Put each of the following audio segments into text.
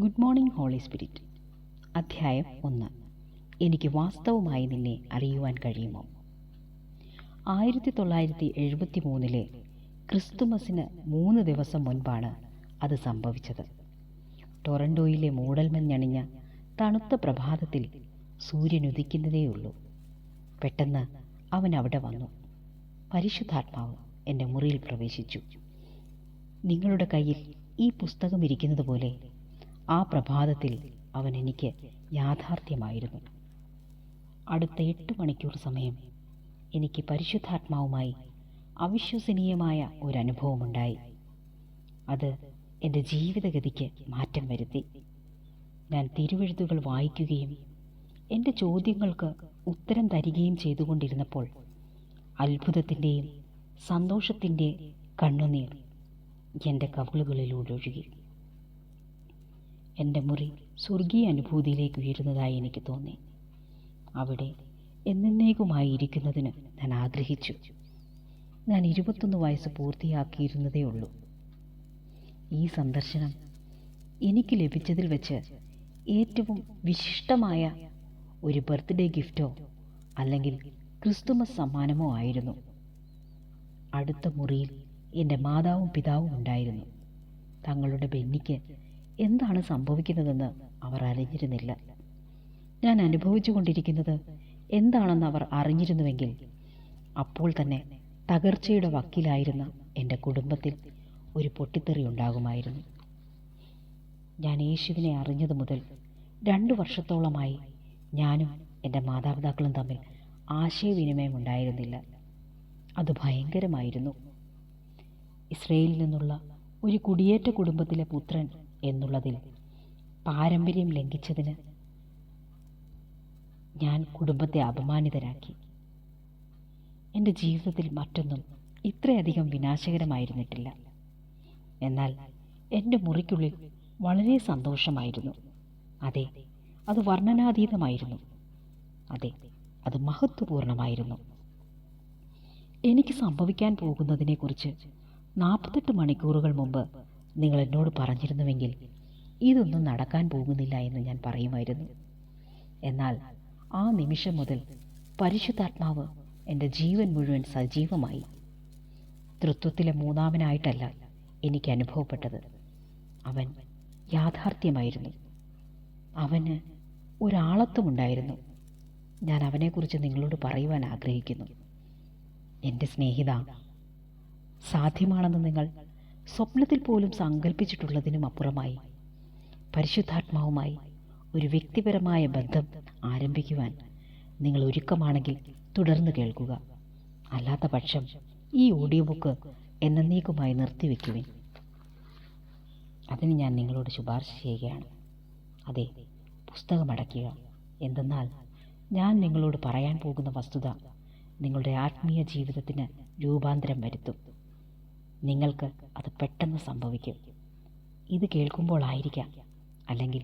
Good morning holy spirit. അധ്യായം 1. എനിക്ക് വാസ്തവമായി നിന്നെ അറിയുവാൻ കഴിയുമോ? 1973 ക്രിസ്തുമസിന് 3 ദിവസം മുൻപാണ് അത് സംഭവിച്ചത്. ടൊറന്റോയിലെ മൂടൽമഞ്ഞണിഞ്ഞ തണുത്ത പ്രഭാതത്തിൽ സൂര്യൻ ഉദിക്കുന്നതേയുള്ളൂ. പെട്ടെന്ന് അവൻ അവിടെ വന്നു. പരിശുദ്ധാത്മാവ് എൻ്റെ മുറിയിൽ പ്രവേശിച്ചു. നിങ്ങളുടെ കയ്യിൽ ഈ പുസ്തകം ഇരിക്കുന്നത് പോലെ ആ പ്രഭാതത്തിൽ അവൻ എനിക്ക് യാഥാർത്ഥ്യമായിരുന്നു. അടുത്ത 8 മണിക്കൂർ സമയം എനിക്ക് പരിശുദ്ധാത്മാവുമായി അവിശ്വസനീയമായ ഒരനുഭവമുണ്ടായി. അത് എൻ്റെ ജീവിതഗതിക്ക് മാറ്റം വരുത്തി. ഞാൻ തിരുവെഴുത്തുകൾ വായിക്കുകയും എൻ്റെ ചോദ്യങ്ങൾക്ക് ഉത്തരം തരികയും ചെയ്തുകൊണ്ടിരുന്നപ്പോൾ അത്ഭുതത്തിൻ്റെയും സന്തോഷത്തിൻ്റെ കണ്ണുനീർ എൻ്റെ കവിളുകളിലൂടെ ഒഴുകി. എൻ്റെ മുറി സ്വർഗീയ അനുഭൂതിയിലേക്ക് ഉയരുന്നതായി എനിക്ക് തോന്നി. അവിടെ എന്നേക്കുമായി ഇരിക്കുന്നതിന് ഞാൻ ആഗ്രഹിച്ചു. ഞാൻ 21 വയസ്സ് പൂർത്തിയാക്കിയിരുന്നതേ ഉള്ളൂ. ഈ സന്ദർശനം എനിക്ക് ലഭിച്ചതിൽ വെച്ച് ഏറ്റവും വിശിഷ്ടമായ ഒരു ബർത്ത്ഡേ ഗിഫ്റ്റോ അല്ലെങ്കിൽ ക്രിസ്തുമസ് സമ്മാനമോ ആയിരുന്നു. അടുത്ത മുറിയിൽ എൻ്റെ മാതാവും പിതാവും ഉണ്ടായിരുന്നു. തങ്ങളുടെ ബെന്നിക്ക് എന്താണ് സംഭവിക്കുന്നതെന്ന് അവർ അറിഞ്ഞിരുന്നില്ല. ഞാൻ അനുഭവിച്ചു കൊണ്ടിരിക്കുന്നത് എന്താണെന്ന് അവർ അറിഞ്ഞിരുന്നുവെങ്കിൽ അപ്പോൾ തന്നെ തകർച്ചയുടെ വക്കിലായിരുന്ന എൻ്റെ കുടുംബത്തിൽ ഒരു പൊട്ടിത്തെറി ഉണ്ടാകുമായിരുന്നു. ഞാൻ യേശുവിനെ അറിഞ്ഞതു മുതൽ 2 വർഷത്തോളമായി ഞാനും എൻ്റെ മാതാപിതാക്കളും തമ്മിൽ ആശയവിനിമയം ഉണ്ടായിരുന്നില്ല. അത് ഭയങ്കരമായിരുന്നു. ഇസ്രയേലിൽ നിന്നുള്ള ഒരു കുടിയേറ്റ കുടുംബത്തിലെ പുത്രൻ എന്നുള്ളതിൽ പാരമ്പര്യം ലംഘിച്ചതിന് ഞാൻ കുടുംബത്തെ അപമാനിതരാക്കി. എൻ്റെ ജീവിതത്തിൽ മറ്റൊന്നും ഇത്രയധികം വിനാശകരമായിരുന്നിട്ടില്ല. എന്നാൽ എൻ്റെ മുറിക്കുള്ളിൽ വളരെ സന്തോഷമായിരുന്നു. അതെ, അത് വർണ്ണനാതീതമായിരുന്നു. അതെ, അത് മഹത്വപൂർണമായിരുന്നു. എനിക്ക് സംഭവിക്കാൻ പോകുന്നതിനെക്കുറിച്ച് 48 മണിക്കൂറുകൾ മുമ്പ് നിങ്ങൾ എന്നോട് പറഞ്ഞിരുന്നുവെങ്കിൽ ഇതൊന്നും നടക്കാൻ പോകുന്നില്ല എന്ന് ഞാൻ പറയുമായിരുന്നു. എന്നാൽ ആ നിമിഷം മുതൽ പരിശുദ്ധാത്മാവ് എൻ്റെ ജീവൻ മുഴുവൻ സജീവമായി. തൃത്വത്തിലെ മൂന്നാമനായിട്ടല്ല എനിക്ക് അനുഭവപ്പെട്ടത്. അവൻ യാഥാർത്ഥ്യമായിരുന്നു. അവന് ഒരാളത്വമുണ്ടായിരുന്നു. ഞാൻ അവനെക്കുറിച്ച് നിങ്ങളോട് പറയുവാൻ ആഗ്രഹിക്കുന്നു. എൻ്റെ സ്നേഹിത, സാധ്യമാണെന്ന് നിങ്ങൾ സ്വപ്നത്തിൽ പോലും സങ്കല്പിച്ചിട്ടുള്ളതിനും അപ്പുറമായി പരിശുദ്ധാത്മാവുമായി ഒരു വ്യക്തിപരമായ ബന്ധം ആരംഭിക്കുവാൻ നിങ്ങൾ ഒരുക്കമാണെങ്കിൽ തുടർന്ന് കേൾക്കുക. അല്ലാത്ത പക്ഷം ഈ ഓഡിയോ ബുക്ക് എന്നേക്കുമായി നിർത്തിവെക്കുവിൻ. അതിന് ഞാൻ നിങ്ങളോട് ശുപാർശ ചെയ്യുകയാണ്. അതെ, പുസ്തകമടയ്ക്കുക. എന്തെന്നാൽ ഞാൻ നിങ്ങളോട് പറയാൻ പോകുന്ന വസ്തുത നിങ്ങളുടെ ആത്മീയ ജീവിതത്തിന് രൂപാന്തരം വരുത്തും. നിങ്ങൾക്ക് അത് പെട്ടെന്ന് സംഭവിക്കും. ഇത് കേൾക്കുമ്പോഴായിരിക്കാം, അല്ലെങ്കിൽ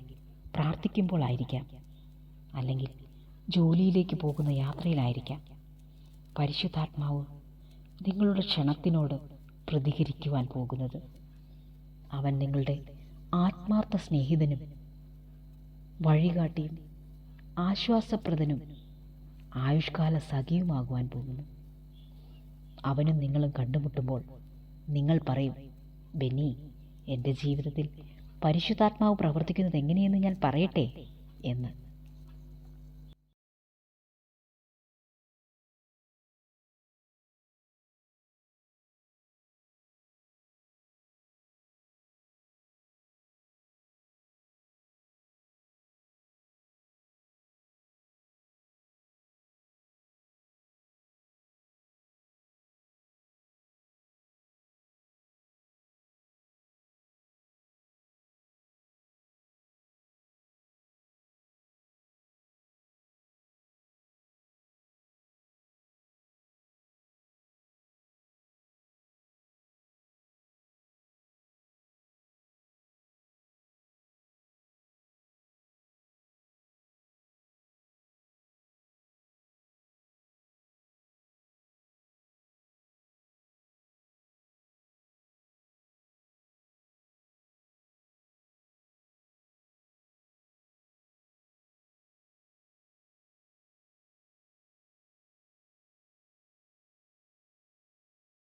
പ്രാർത്ഥിക്കുമ്പോഴായിരിക്കാം, അല്ലെങ്കിൽ ജോലിയിലേക്ക് പോകുന്ന യാത്രയിലായിരിക്കാം പരിശുദ്ധാത്മാവ് നിങ്ങളുടെ ക്ഷണത്തിനോട് പ്രതികരിക്കുവാൻ പോകുന്നത്. അവൻ നിങ്ങളുടെ ആത്മാർത്ഥ സ്നേഹിതനും വഴികാട്ടിയും ആശ്വാസപ്രദനും ആയുഷ്കാല സഖിയുമാകുവാൻ പോകുന്നു. അവനും നിങ്ങളും കണ്ടുമുട്ടുമ്പോൾ നിങ്ങൾ പറയും, ബെന്നി, എൻ്റെ ജീവിതത്തിൽ പരിശുദ്ധാത്മാവ് പ്രവർത്തിക്കുന്നത് എങ്ങനെയെന്ന് ഞാൻ പറയട്ടെ എന്ന്.